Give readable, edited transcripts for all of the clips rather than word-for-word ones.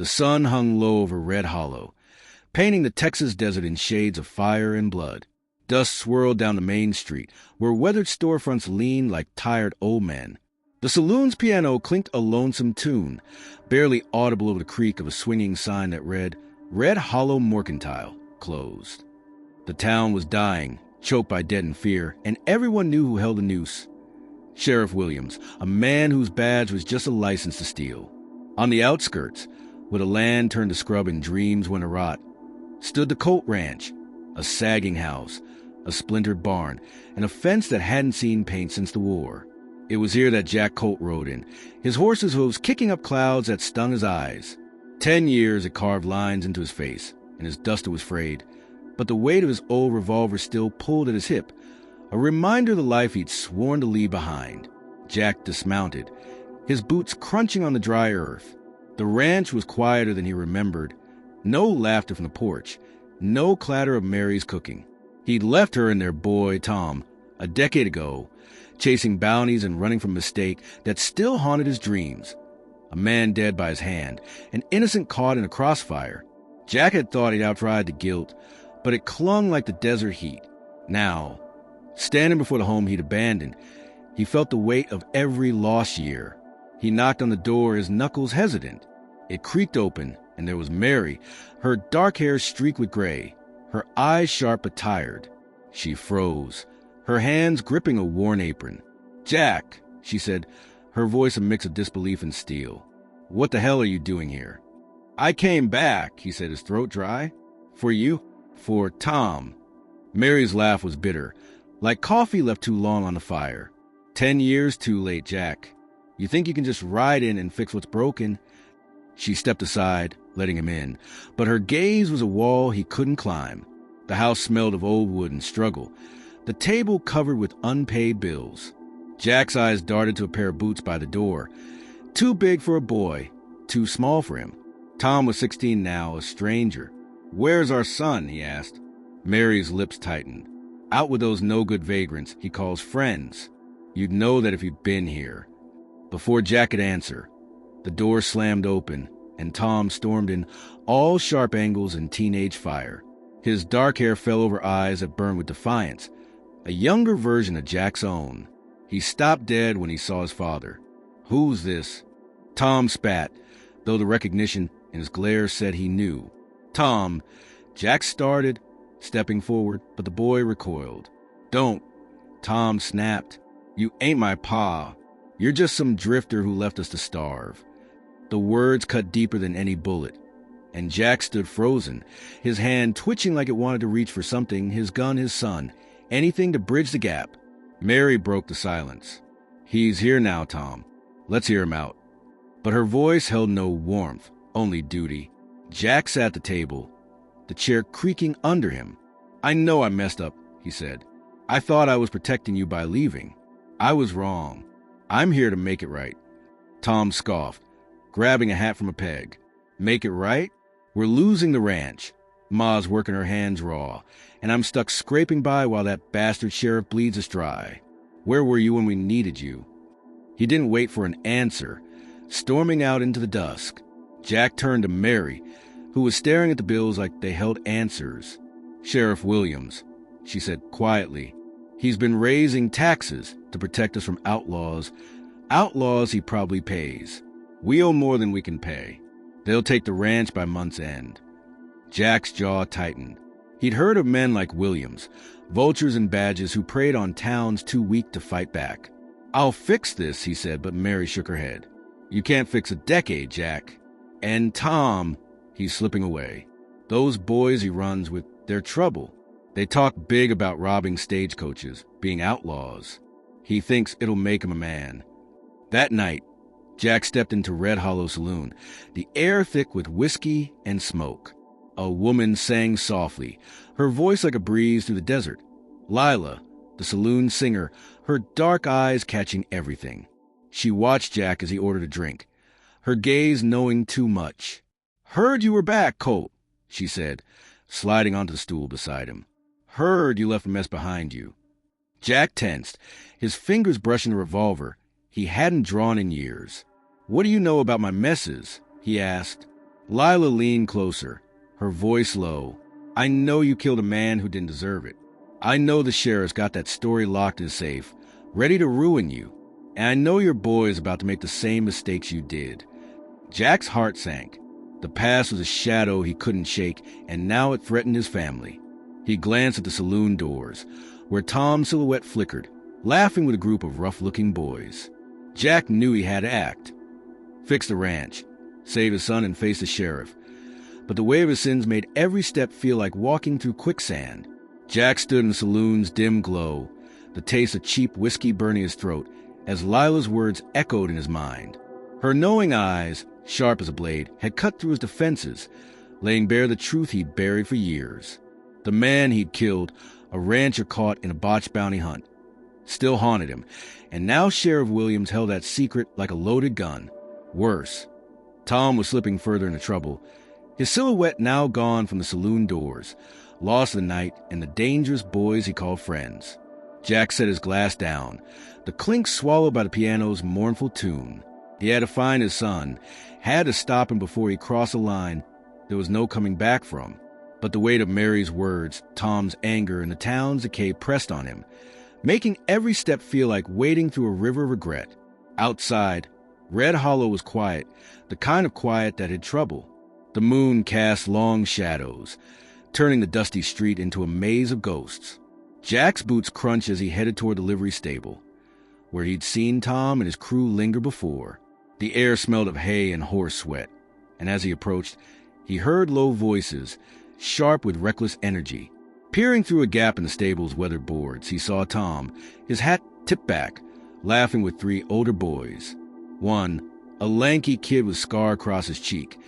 The sun hung low over Red Hollow, painting the Texas desert in shades of fire and blood. Dust swirled down the main street, where weathered storefronts leaned like tired old men. The saloon's piano clinked a lonesome tune, barely audible over the creak of a swinging sign that read, Red Hollow Mercantile, closed. The town was dying, choked by deadened fear, and everyone knew who held the noose. Sheriff Williams, a man whose badge was just a license to steal. On the outskirts, where the land turned to scrub and dreams went to rot, stood the Colt Ranch, a sagging house, a splintered barn, and a fence that hadn't seen paint since the war. It was here that Jack Colt rode in, his horse's hooves kicking up clouds that stung his eyes. 10 years had carved lines into his face, and his duster was frayed, but the weight of his old revolver still pulled at his hip, a reminder of the life he'd sworn to leave behind. Jack dismounted, his boots crunching on the dry earth. The ranch was quieter than he remembered. No laughter from the porch, no clatter of Mary's cooking. He'd left her and their boy, Tom, a decade ago, chasing bounties and running from a mistake that still haunted his dreams. A man dead by his hand, an innocent caught in a crossfire. Jack had thought he'd outried the guilt, but it clung like the desert heat. Now, standing before the home he'd abandoned, he felt the weight of every lost year. He knocked on the door, his knuckles hesitant. It creaked open, and there was Mary, her dark hair streaked with gray, her eyes sharp but tired. She froze, her hands gripping a worn apron. "Jack," she said, her voice a mix of disbelief and steel. "What the hell are you doing here?" "I came back," he said, his throat dry. "For you?" "For Tom." Mary's laugh was bitter, like coffee left too long on the fire. 10 years too late, Jack. You think you can just ride in and fix what's broken? She stepped aside, letting him in, but her gaze was a wall he couldn't climb. The house smelled of old wood and struggle, the table covered with unpaid bills. Jack's eyes darted to a pair of boots by the door. Too big for a boy, too small for him. Tom was 16 now, a stranger. "Where's our son?" he asked. Mary's lips tightened. "Out with those no-good vagrants he calls friends. You'd know that if you'd been here." Before Jack could answer, the door slammed open, and Tom stormed in, all sharp angles and teenage fire. His dark hair fell over eyes that burned with defiance, a younger version of Jack's own. He stopped dead when he saw his father. "Who's this?" Tom spat, though the recognition in his glare said he knew. "Tom," Jack started, stepping forward, but the boy recoiled. "Don't," Tom snapped. "You ain't my pa. You're just some drifter who left us to starve." The words cut deeper than any bullet, and Jack stood frozen, his hand twitching like it wanted to reach for something, his gun, his son, anything to bridge the gap. Mary broke the silence. "He's here now, Tom. Let's hear him out." But her voice held no warmth, only duty. Jack sat at the table, the chair creaking under him. "I know I messed up," he said. "I thought I was protecting you by leaving. I was wrong. I'm here to make it right." Tom scoffed, grabbing a hat from a peg. "Make it right? We're losing the ranch. Ma's working her hands raw, and I'm stuck scraping by while that bastard sheriff bleeds us dry. Where were you when we needed you?" He didn't wait for an answer. Storming out into the dusk, Jack turned to Mary, who was staring at the bills like they held answers. "Sheriff Williams," she said quietly. "He's been raising taxes to protect us from outlaws. Outlaws he probably pays. We owe more than we can pay. They'll take the ranch by month's end." Jack's jaw tightened. He'd heard of men like Williams, vultures and badges who preyed on towns too weak to fight back. "I'll fix this," he said, but Mary shook her head. "You can't fix a decade, Jack. And Tom," he's slipping away. "Those boys he runs with, they're trouble. They talk big about robbing stagecoaches, being outlaws. He thinks it'll make him a man." That night, Jack stepped into Red Hollow Saloon, the air thick with whiskey and smoke. A woman sang softly, her voice like a breeze through the desert. Lila, the saloon singer, her dark eyes catching everything. She watched Jack as he ordered a drink, her gaze knowing too much. "Heard you were back, Colt," she said, sliding onto the stool beside him. "Heard you left a mess behind you." Jack tensed, his fingers brushing the revolver he hadn't drawn in years. "What do you know about my messes?" he asked. Lila leaned closer, her voice low. I know you killed a man who didn't deserve it. I know the sheriff's got that story locked in a safe, ready to ruin you. And I know your boy's about to make the same mistakes you did. Jack's heart sank. The past was a shadow he couldn't shake, and now it threatened his family. He glanced at the saloon doors, where Tom's silhouette flickered, laughing with a group of rough-looking boys. Jack knew he had to act. Fix the ranch, save his son, and face the sheriff. But the weight of his sins made every step feel like walking through quicksand. Jack stood in the saloon's dim glow, the taste of cheap whiskey burning his throat, as Lila's words echoed in his mind. Her knowing eyes, sharp as a blade, had cut through his defenses, laying bare the truth he'd buried for years. The man he'd killed, a rancher caught in a botched bounty hunt, still haunted him, and now Sheriff Williams held that secret like a loaded gun. Worse, Tom was slipping further into trouble, his silhouette now gone from the saloon doors, lost in the night and the dangerous boys he called friends. Jack set his glass down, the clink swallowed by the piano's mournful tune. He had to find his son, had to stop him before he crossed a line there was no coming back from. But the weight of Mary's words, Tom's anger, and the town's decay pressed on him, making every step feel like wading through a river of regret. Outside, Red Hollow was quiet, the kind of quiet that had trouble. The moon cast long shadows, turning the dusty street into a maze of ghosts. Jack's boots crunched as he headed toward the livery stable, where he'd seen Tom and his crew linger before. The air smelled of hay and horse sweat, and as he approached, he heard low voices, sharp with reckless energy. Peering through a gap in the stable's weathered boards, he saw Tom, his hat tipped back, laughing with three older boys. One, a lanky kid with scar across his cheek,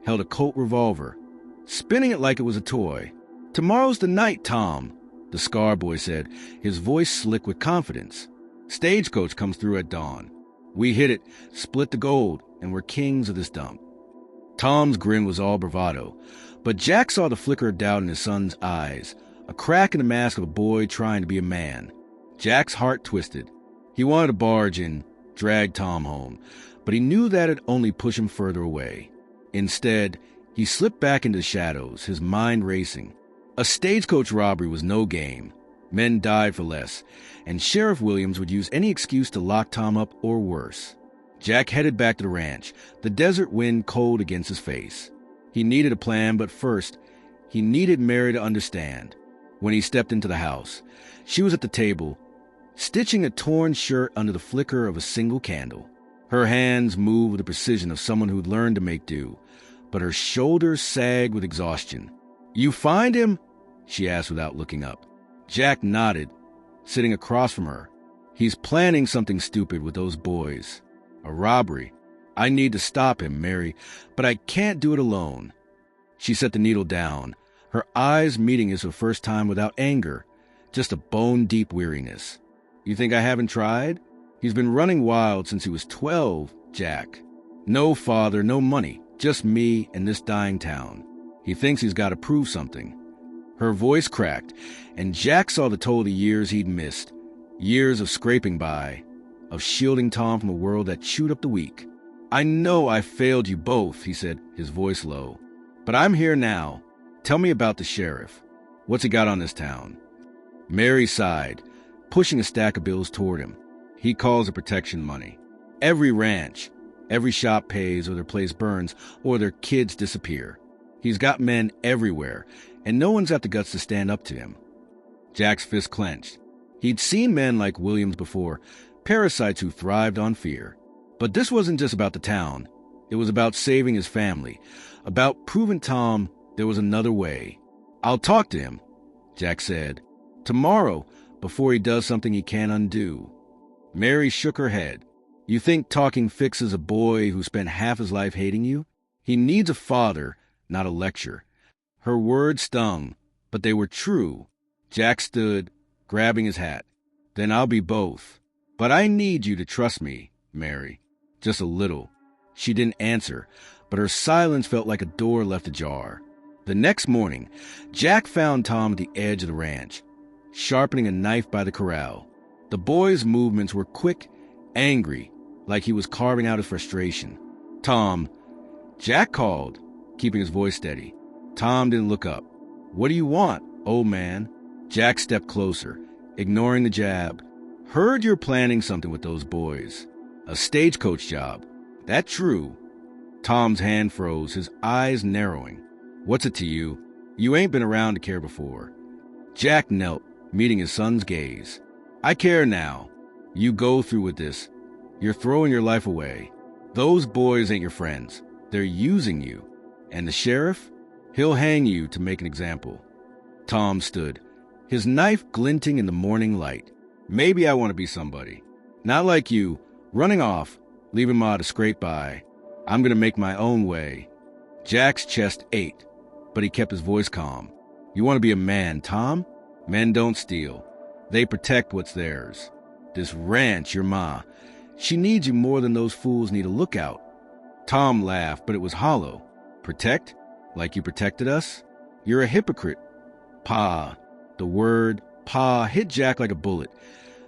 held a Colt revolver, spinning it like it was a toy. "Tomorrow's the night, Tom," the scar boy said, his voice slick with confidence. "Stagecoach comes through at dawn. We hit it, split the gold, and we're kings of this dump." Tom's grin was all bravado, but Jack saw the flicker of doubt in his son's eyes, a crack in the mask of a boy trying to be a man. Jack's heart twisted. He wanted to barge in, drag Tom home, but he knew that'd only push him further away. Instead, he slipped back into the shadows, his mind racing. A stagecoach robbery was no game. Men died for less, and Sheriff Williams would use any excuse to lock Tom up or worse. Jack headed back to the ranch, the desert wind cold against his face. He needed a plan, but first, he needed Mary to understand. When he stepped into the house, she was at the table, stitching a torn shirt under the flicker of a single candle. Her hands moved with the precision of someone who'd learned to make do, but her shoulders sagged with exhaustion. "You find him?" she asked without looking up. Jack nodded, sitting across from her. "He's planning something stupid with those boys. A robbery. I need to stop him, Mary, but I can't do it alone." She set the needle down, her eyes meeting his for the first time without anger, just a bone-deep weariness. "You think I haven't tried? He's been running wild since he was 12, Jack. No father, no money, just me and this dying town. He thinks he's got to prove something." Her voice cracked, and Jack saw the toll of the years he'd missed, years of scraping by, of shielding Tom from a world that chewed up the weak. "I know I failed you both," he said, his voice low. "But I'm here now. Tell me about the sheriff. What's he got on this town?" Mary sighed, pushing a stack of bills toward him. "He calls it protection money. Every ranch, every shop pays, or their place burns, or their kids disappear. He's got men everywhere, and no one's got the guts to stand up to him." Jack's fist clenched. He'd seen men like Williams before, parasites who thrived on fear. But this wasn't just about the town. It was about saving his family, about proving Tom there was another way. "I'll talk to him," Jack said. "Tomorrow, before he does something he can't undo." Mary shook her head. "You think talking fixes a boy who spent half his life hating you? He needs a father, not a lecture." Her words stung, but they were true. Jack stood, grabbing his hat. "Then I'll be both. But I need you to trust me, Mary. Just a little." She didn't answer, but her silence felt like a door left ajar. The next morning, Jack found Tom at the edge of the ranch, sharpening a knife by the corral. The boy's movements were quick, angry, like he was carving out his frustration. "Tom," Jack called, keeping his voice steady. Tom didn't look up. "What do you want, old man?" Jack stepped closer, ignoring the jab. "Heard you're planning something with those boys. A stagecoach job. That true?" Tom's hand froze, his eyes narrowing. "What's it to you? You ain't been around to care before." Jack knelt, meeting his son's gaze. "I care now. You go through with this. You're throwing your life away. Those boys ain't your friends. They're using you. And the sheriff? He'll hang you to make an example." Tom stood, his knife glinting in the morning light. "Maybe I want to be somebody. Not like you, running off, leaving Ma to scrape by. I'm going to make my own way." Jack's chest ached, but he kept his voice calm. "You want to be a man, Tom? Men don't steal. They protect what's theirs. This ranch, your ma, she needs you more than those fools need a lookout." Tom laughed, but it was hollow. "Protect? Like you protected us? You're a hypocrite." "Pa." The word "pa" hit Jack like a bullet.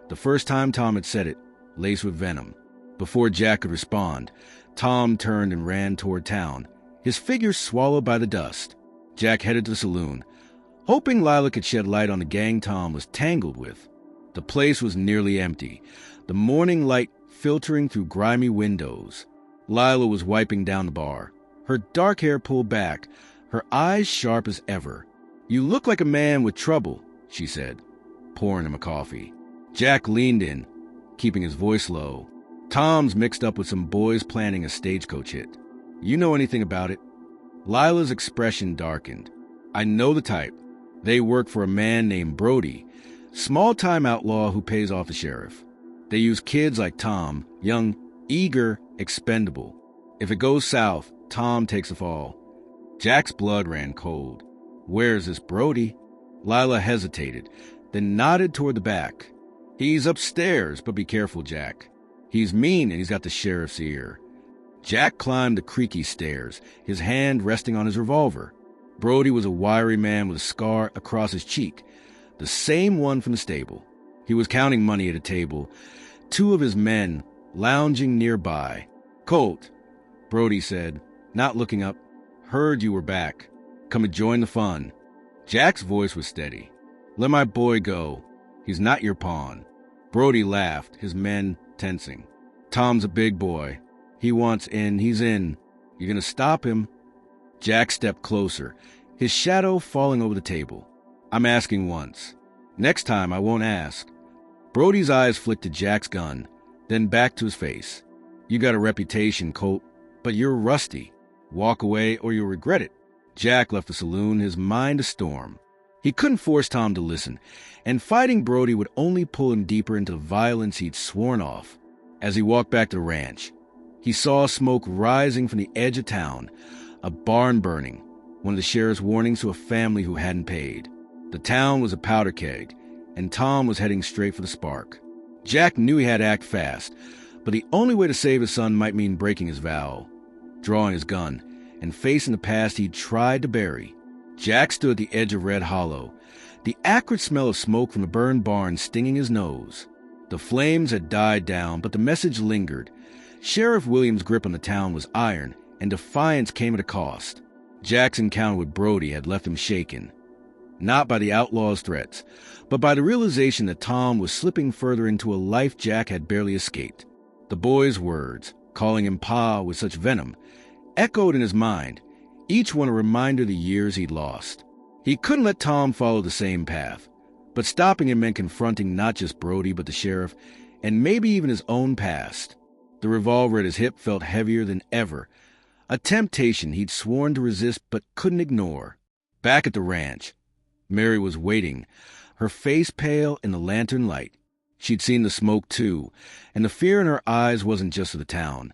The first time Tom had said it, laced with venom. Before Jack could respond, Tom turned and ran toward town, his figure swallowed by the dust. Jack headed to the saloon, hoping Lila could shed light on the gang Tom was tangled with. The place was nearly empty, the morning light filtering through grimy windows. Lila was wiping down the bar, her dark hair pulled back, her eyes sharp as ever. "You look like a man with trouble," she said, pouring him a coffee. Jack leaned in, keeping his voice low. "Tom's mixed up with some boys planning a stagecoach hit. You know anything about it?" Lila's expression darkened. "I know the type. They work for a man named Brody, small-time outlaw who pays off the sheriff. They use kids like Tom, young, eager, expendable. If it goes south, Tom takes the fall." Jack's blood ran cold. "Where's this Brody?" Lila hesitated, then nodded toward the back. "He's upstairs, but be careful, Jack. He's mean and he's got the sheriff's ear." Jack climbed the creaky stairs, his hand resting on his revolver. Brody was a wiry man with a scar across his cheek, the same one from the stable. He was counting money at a table, two of his men lounging nearby. "Colt," Brody said, not looking up. "Heard you were back. Come and join the fun." Jack's voice was steady. "Let my boy go. He's not your pawn." Brody laughed, his men tensing. "Tom's a big boy. He wants in, he's in. You gonna stop him?" Jack stepped closer, his shadow falling over the table. "I'm asking once. Next time I won't ask." Brody's eyes flicked to Jack's gun, then back to his face. "You got a reputation, Colt, but you're rusty. Walk away or you'll regret it." Jack left the saloon, his mind a storm. He couldn't force Tom to listen, and fighting Brody would only pull him deeper into the violence he'd sworn off. As he walked back to the ranch, he saw smoke rising from the edge of town, a barn burning, one of the sheriff's warnings to a family who hadn't paid. The town was a powder keg, and Tom was heading straight for the spark. Jack knew he had to act fast, but the only way to save his son might mean breaking his vow, drawing his gun, and facing the past he'd tried to bury. Jack stood at the edge of Red Hollow, the acrid smell of smoke from the burned barn stinging his nose. The flames had died down, but the message lingered. Sheriff Williams' grip on the town was iron, and defiance came at a cost. Jack's encounter with Brody had left him shaken, not by the outlaw's threats, but by the realization that Tom was slipping further into a life Jack had barely escaped. The boy's words, calling him Pa with such venom, echoed in his mind, each one a reminder of the years he'd lost. He couldn't let Tom follow the same path, but stopping him meant confronting not just Brody but the sheriff, and maybe even his own past. The revolver at his hip felt heavier than ever, a temptation he'd sworn to resist but couldn't ignore. Back at the ranch, Mary was waiting, her face pale in the lantern light. She'd seen the smoke too, and the fear in her eyes wasn't just for the town.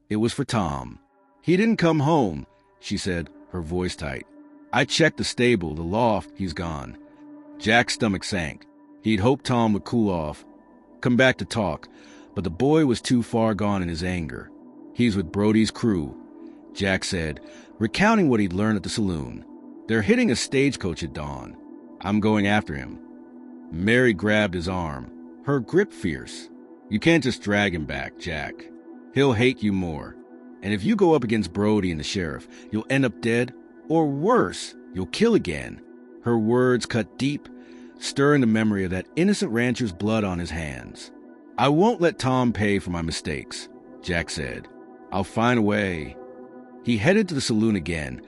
It was for Tom. "He didn't come home," she said, her voice tight. "I checked the stable, the loft, he's gone." Jack's stomach sank. He'd hoped Tom would cool off, come back to talk, but the boy was too far gone in his anger. "He's with Brody's crew," Jack said, recounting what he'd learned at the saloon. "They're hitting a stagecoach at dawn. I'm going after him." Mary grabbed his arm, her grip fierce. "You can't just drag him back, Jack. He'll hate you more. And if you go up against Brody and the sheriff, you'll end up dead, or worse, you'll kill again. Her words cut deep, stirring the memory of that innocent rancher's blood on his hands. I won't let Tom pay for my mistakes, Jack said. I'll find a way. He headed to the saloon again,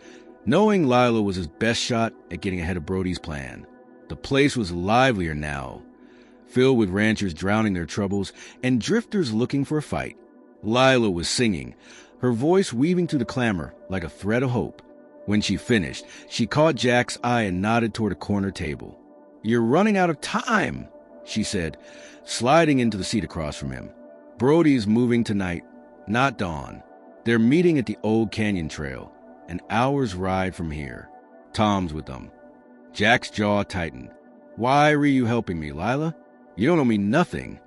knowing Lila was his best shot at getting ahead of Brody's plan. The place was livelier now, filled with ranchers drowning their troubles and drifters looking for a fight. Lila was singing, her voice weaving through the clamor like a thread of hope. When she finished, she caught Jack's eye and nodded toward a corner table. "You're running out of time," she said, sliding into the seat across from him. "Brody's moving tonight, not dawn. They're meeting at the old canyon trail, an hour's ride from here. Tom's with them." Jack's jaw tightened. "Why were you helping me, Lila? You don't owe me nothing."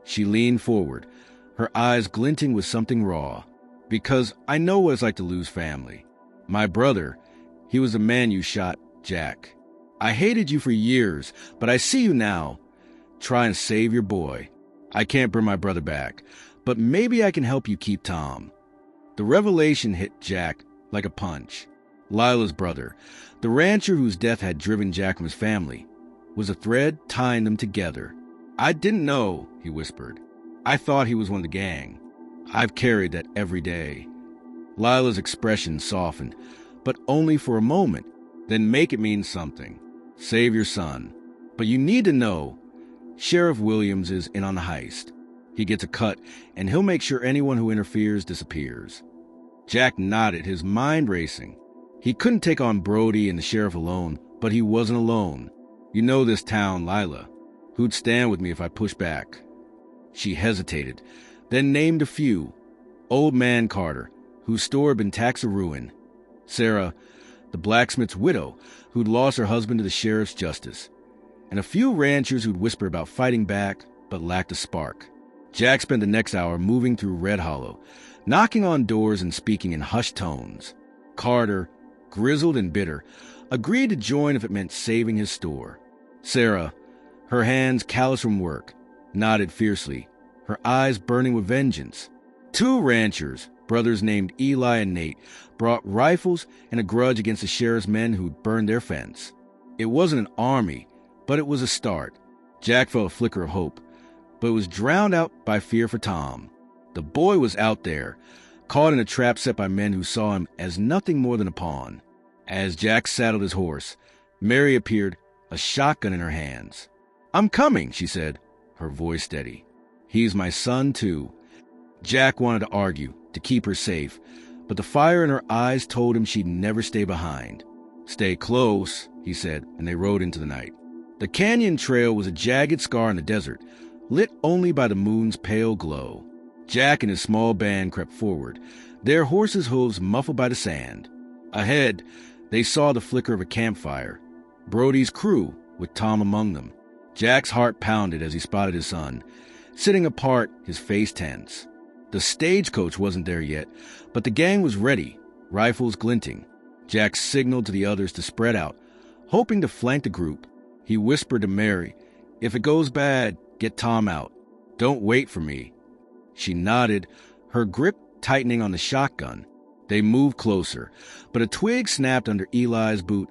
She leaned forward, her eyes glinting with something raw. "Because I know what it's like to lose family. My brother, he was the man you shot, Jack. I hated you for years, but I see you now. Try and save your boy. I can't bring my brother back, but maybe I can help you keep Tom." The revelation hit Jack like a punch. Lila's brother, the rancher whose death had driven Jack from his family, was a thread tying them together. "I didn't know," he whispered. "I thought he was one of the gang. I've carried that every day." Lila's expression softened, but only for a moment. "Then make it mean something. Save your son. But you need to know, Sheriff Williams is in on the heist. He gets a cut, and he'll make sure anyone who interferes disappears." Jack nodded, his mind racing. He couldn't take on Brody and the sheriff alone, but he wasn't alone. "You know this town, Lila. Who'd stand with me if I pushed back?" She hesitated, then named a few. Old Man Carter, whose store had been taxed to ruin. Sarah, the blacksmith's widow, who'd lost her husband to the sheriff's justice. And a few ranchers who'd whisper about fighting back, but lacked a spark. Jack spent the next hour moving through Red Hollow, knocking on doors and speaking in hushed tones. Carter, grizzled and bitter, agreed to join if it meant saving his store. Sarah, her hands callous from work, nodded fiercely, her eyes burning with vengeance. Two ranchers, brothers named Eli and Nate, brought rifles and a grudge against the sheriff's men who'd burned their fence. It wasn't an army, but it was a start. Jack felt a flicker of hope, but it was drowned out by fear for Tom. The boy was out there, caught in a trap set by men who saw him as nothing more than a pawn. As Jack saddled his horse, Mary appeared, a shotgun in her hands. "I'm coming," she said, her voice steady. "He's my son, too." Jack wanted to argue, to keep her safe, but the fire in her eyes told him she'd never stay behind. "Stay close," he said, and they rode into the night. The canyon trail was a jagged scar in the desert, lit only by the moon's pale glow. Jack and his small band crept forward, their horses' hooves muffled by the sand. Ahead, they saw the flicker of a campfire. Brody's crew, with Tom among them. Jack's heart pounded as he spotted his son, sitting apart, his face tense. The stagecoach wasn't there yet, but the gang was ready, rifles glinting. Jack signaled to the others to spread out, hoping to flank the group. He whispered to Mary, "If it goes bad, get Tom out. Don't wait for me." She nodded, her grip tightening on the shotgun. They moved closer, but a twig snapped under Eli's boot,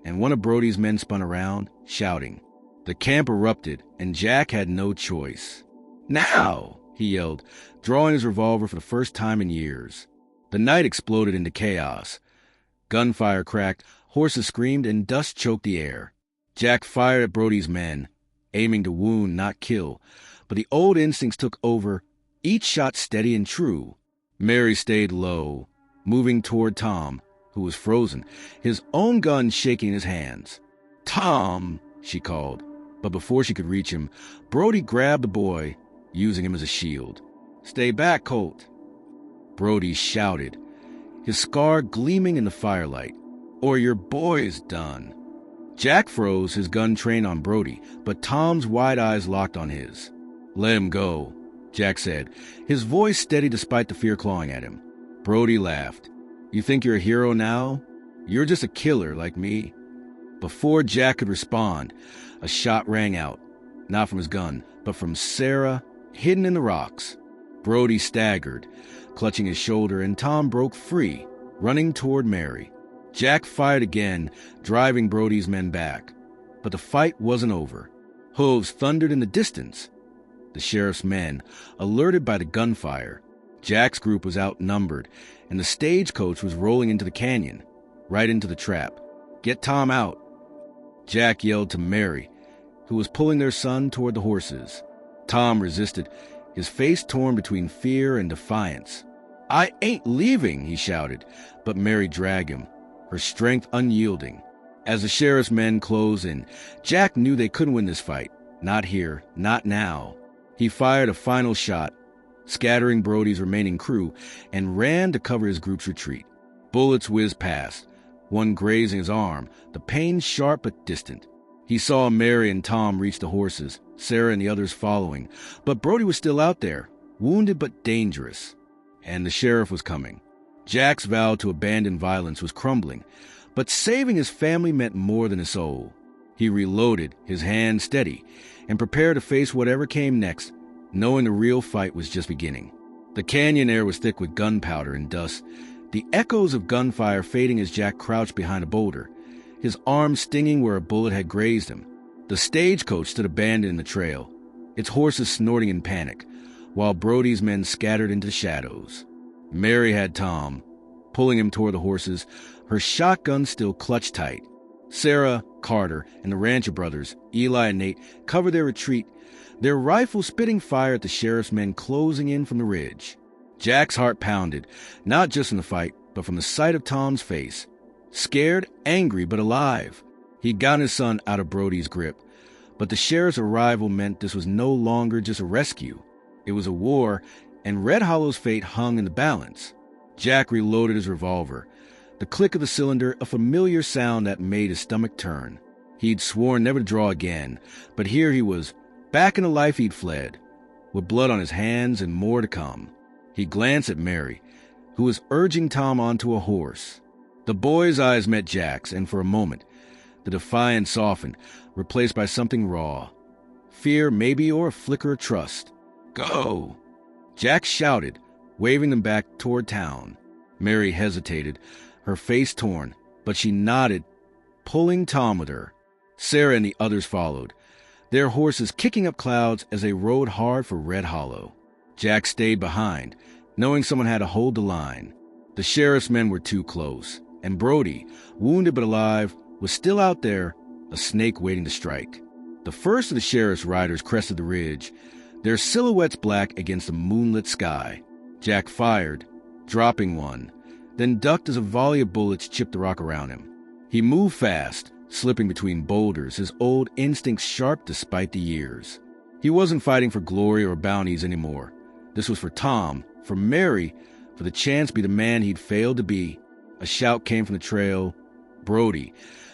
and one of Brody's men spun around, shouting. The camp erupted, and Jack had no choice. "Now!" he yelled, drawing his revolver for the first time in years. The night exploded into chaos. Gunfire cracked, horses screamed, and dust choked the air. Jack fired at Brody's men, aiming to wound, not kill, but the old instincts took over, each shot steady and true. Mary stayed low, moving toward Tom, who was frozen, his own gun shaking in his hands. "Tom!" she called, but before she could reach him, Brody grabbed the boy, using him as a shield. "Stay back, Colt!" Brody shouted, his scar gleaming in the firelight. "Or your boy's done." Jack froze, his gun trained on Brody, but Tom's wide eyes locked on his. "Let him go," Jack said, his voice steady despite the fear clawing at him. Brody laughed. "You think you're a hero now? You're just a killer like me." Before Jack could respond, a shot rang out, not from his gun, but from Sarah, hidden in the rocks. Brody staggered, clutching his shoulder, and Tom broke free, running toward Mary. Jack fired again, driving Brody's men back. But the fight wasn't over. Hooves thundered in the distance. The sheriff's men, alerted by the gunfire. Jack's group was outnumbered, and the stagecoach was rolling into the canyon, right into the trap. "Get Tom out!" Jack yelled to Mary, who was pulling their son toward the horses. Tom resisted, his face torn between fear and defiance. "I ain't leaving," he shouted, but Mary dragged him, her strength unyielding. As the sheriff's men closed in, Jack knew they couldn't win this fight. Not here, not now. He fired a final shot, scattering Brody's remaining crew, and ran to cover his group's retreat. Bullets whizzed past, one grazing his arm, the pain sharp but distant. He saw Mary and Tom reach the horses, Sarah and the others following, but Brody was still out there, wounded but dangerous. And the sheriff was coming. Jack's vow to abandon violence was crumbling, but saving his family meant more than his soul. He reloaded, his hand steady, and prepared to face whatever came next, knowing the real fight was just beginning. The canyon air was thick with gunpowder and dust, the echoes of gunfire fading as Jack crouched behind a boulder, his arm stinging where a bullet had grazed him. The stagecoach stood abandoned in the trail, its horses snorting in panic, while Brody's men scattered into the shadows. Mary had Tom, pulling him toward the horses, her shotgun still clutched tight. Sarah, Carter, and the Rancher brothers, Eli and Nate, covered their retreat, their rifles spitting fire at the sheriff's men closing in from the ridge. Jack's heart pounded, not just from the fight, but from the sight of Tom's face. Scared, angry, but alive. He'd gotten his son out of Brody's grip, but the sheriff's arrival meant this was no longer just a rescue. It was a war, and Red Hollow's fate hung in the balance. Jack reloaded his revolver, the click of the cylinder a familiar sound that made his stomach turn. He'd sworn never to draw again, but here he was, back in the life he'd fled, with blood on his hands and more to come. He glanced at Mary, who was urging Tom onto a horse. The boy's eyes met Jack's, and for a moment, the defiance softened, replaced by something raw. Fear, maybe, or a flicker of trust. "Go!" Jack shouted, waving them back toward town. Mary hesitated, her face torn, but she nodded, pulling Tom with her. Sarah and the others followed, their horses kicking up clouds as they rode hard for Red Hollow. Jack stayed behind, knowing someone had to hold the line. The sheriff's men were too close, and Brody, wounded but alive, was still out there, a snake waiting to strike. The first of the sheriff's riders crested the ridge, their silhouettes black against the moonlit sky. Jack fired, dropping one, then ducked as a volley of bullets chipped the rock around him. He moved fast, slipping between boulders, his old instincts sharp despite the years. He wasn't fighting for glory or bounties anymore. This was for Tom, for Mary, for the chance to be the man he'd failed to be. A shout came from the trail. Brody,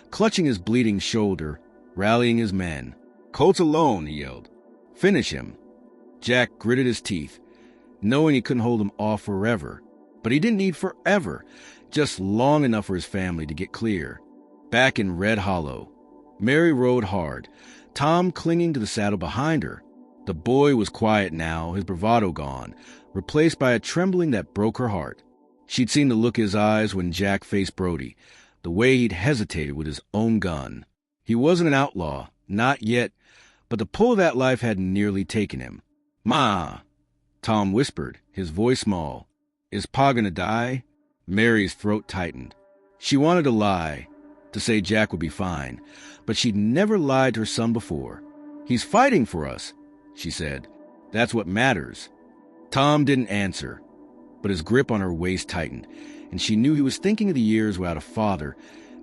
clutching his bleeding shoulder, rallying his men. "Colt's alone," he yelled. "Finish him." Jack gritted his teeth, knowing he couldn't hold him off forever. But he didn't need forever, just long enough for his family to get clear. Back in Red Hollow, Mary rode hard, Tom clinging to the saddle behind her. The boy was quiet now, his bravado gone, replaced by a trembling that broke her heart. She'd seen the look in his eyes when Jack faced Brody, the way he'd hesitated with his own gun. He wasn't an outlaw, not yet, but the pull of that life had nearly taken him. "Ma," Tom whispered, his voice small. "Is Pa gonna die?" Mary's throat tightened. She wanted to lie, to say Jack would be fine, but she'd never lied to her son before. "He's fighting for us," she said. "That's what matters." Tom didn't answer, but his grip on her waist tightened, and she knew he was thinking of the years without a father,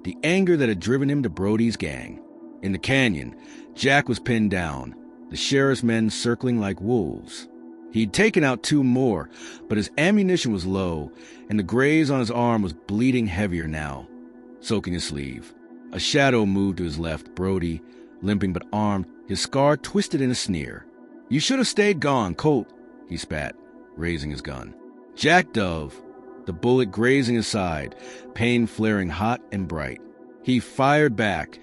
the anger that had driven him to Brody's gang. In the canyon, Jack was pinned down, the sheriff's men circling like wolves. He'd taken out two more, but his ammunition was low, and the graze on his arm was bleeding heavier now, soaking his sleeve. A shadow moved to his left, Brody, limping but armed, his scar twisted in a sneer. "You should have stayed gone, Colt," he spat, raising his gun. Jack dove, the bullet grazing his side, pain flaring hot and bright. He fired back,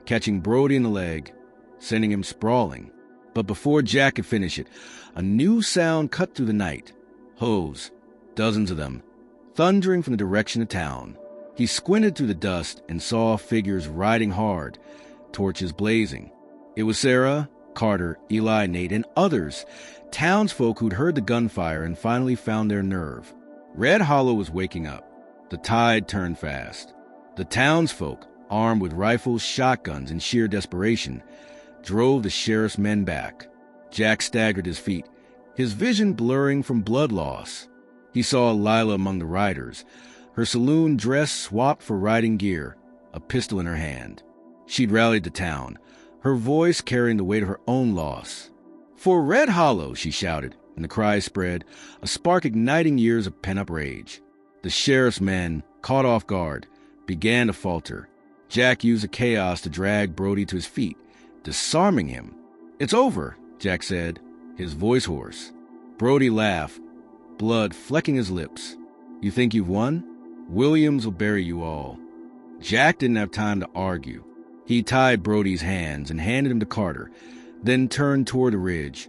catching Brody in the leg, sending him sprawling. But before Jack could finish it, a new sound cut through the night. Hose, dozens of them, thundering from the direction of town. He squinted through the dust and saw figures riding hard, torches blazing. It was Sarah, Carter, Eli, Nate, and others, townsfolk who'd heard the gunfire and finally found their nerve. Red Hollow was waking up. The tide turned fast. The townsfolk, armed with rifles, shotguns, and sheer desperation, drove the sheriff's men back. Jack staggered his feet, his vision blurring from blood loss. He saw Lila among the riders, her saloon dress swapped for riding gear, a pistol in her hand. She'd rallied the town, her voice carrying the weight of her own loss. "For Red Hollow!" she shouted, and the cry spread, a spark igniting years of pent-up rage. The sheriff's men, caught off guard, began to falter. Jack used the chaos to drag Brody to his feet, disarming him. "It's over," Jack said, his voice hoarse. Brody laughed, blood flecking his lips. "You think you've won? Williams will bury you all." Jack didn't have time to argue. He tied Brody's hands and handed him to Carter, then turned toward the ridge,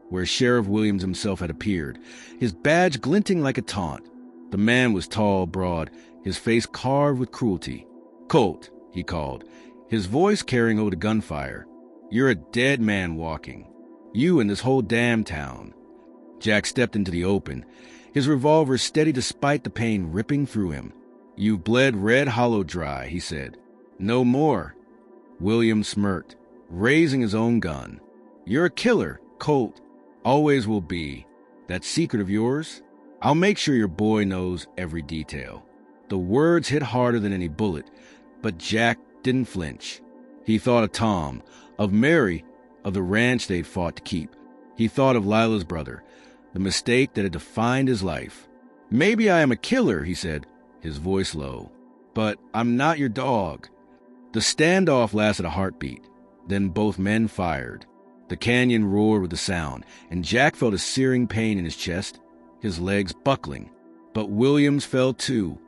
where Sheriff Williams himself had appeared, his badge glinting like a taunt. The man was tall, broad, his face carved with cruelty. "Colt," he called, his voice carrying over the gunfire. "You're a dead man walking. You and this whole damn town." Jack stepped into the open, his revolver steady despite the pain ripping through him. "You've bled Red Hollow dry," he said. "No more." Williams smirked, raising his own gun. "You're a killer, Colt. Always will be. That secret of yours? I'll make sure your boy knows every detail." The words hit harder than any bullet, but Jack didn't flinch. He thought of Tom, of Mary, of the ranch they'd fought to keep. He thought of Lila's brother, the mistake that had defined his life. "Maybe I am a killer," he said, his voice low, "but I'm not your dog." The standoff lasted a heartbeat. Then both men fired. The canyon roared with the sound, and Jack felt a searing pain in his chest, his legs buckling. But Williams fell too,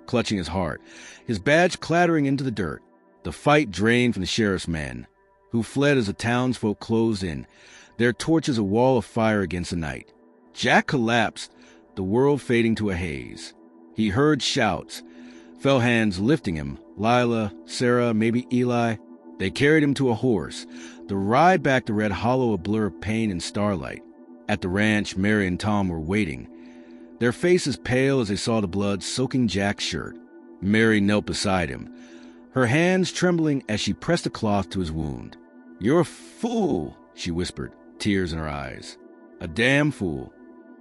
clutching his heart, his badge clattering into the dirt. The fight drained from the sheriff's men, who fled as the townsfolk closed in, their torches a wall of fire against the night. Jack collapsed, the world fading to a haze. He heard shouts, felt hands lifting him, Lila, Sarah, maybe Eli. They carried him to a horse, the ride back to Red Hollow a blur of pain and starlight. At the ranch, Mary and Tom were waiting, their faces pale as they saw the blood soaking Jack's shirt. Mary knelt beside him, her hands trembling as she pressed a cloth to his wound. "You're a fool," she whispered, tears in her eyes. "A damn fool."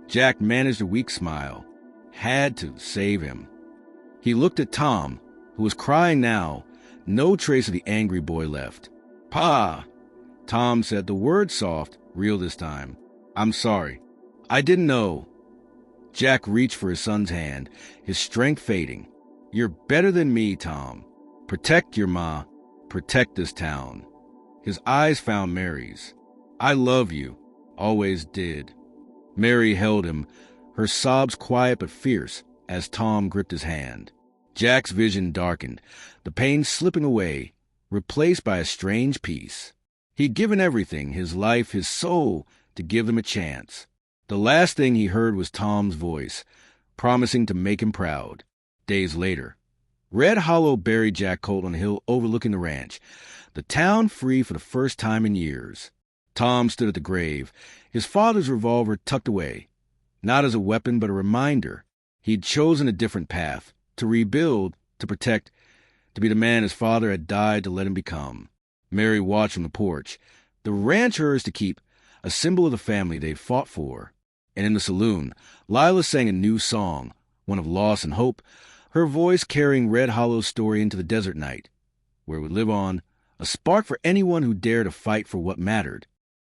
Jack managed a weak smile. Had to save him. He looked at Tom, who was crying now, no trace of the angry boy left. "Pa!" Tom said, the word soft, real this time. "I'm sorry. I didn't know." Jack reached for his son's hand, his strength fading. "You're better than me, Tom. Protect your ma. Protect this town." His eyes found Mary's. "I love you. Always did." Mary held him, her sobs quiet but fierce, as Tom gripped his hand. Jack's vision darkened, the pain slipping away, replaced by a strange peace. He'd given everything, his life, his soul, to give them a chance. The last thing he heard was Tom's voice, promising to make him proud. Days later, Red Hollow buried Jack Colt on a hill overlooking the ranch, the town free for the first time in years. Tom stood at the grave, his father's revolver tucked away, not as a weapon but a reminder. He'd chosen a different path, to rebuild, to protect, to be the man his father had died to let him become. Mary watched from the porch, the ranch hers to keep, a symbol of the family they'd fought for. And in the saloon, Lila sang a new song, one of loss and hope, her voice carrying Red Hollow's story into the desert night, where it would live on, a spark for anyone who dared to fight for what mattered.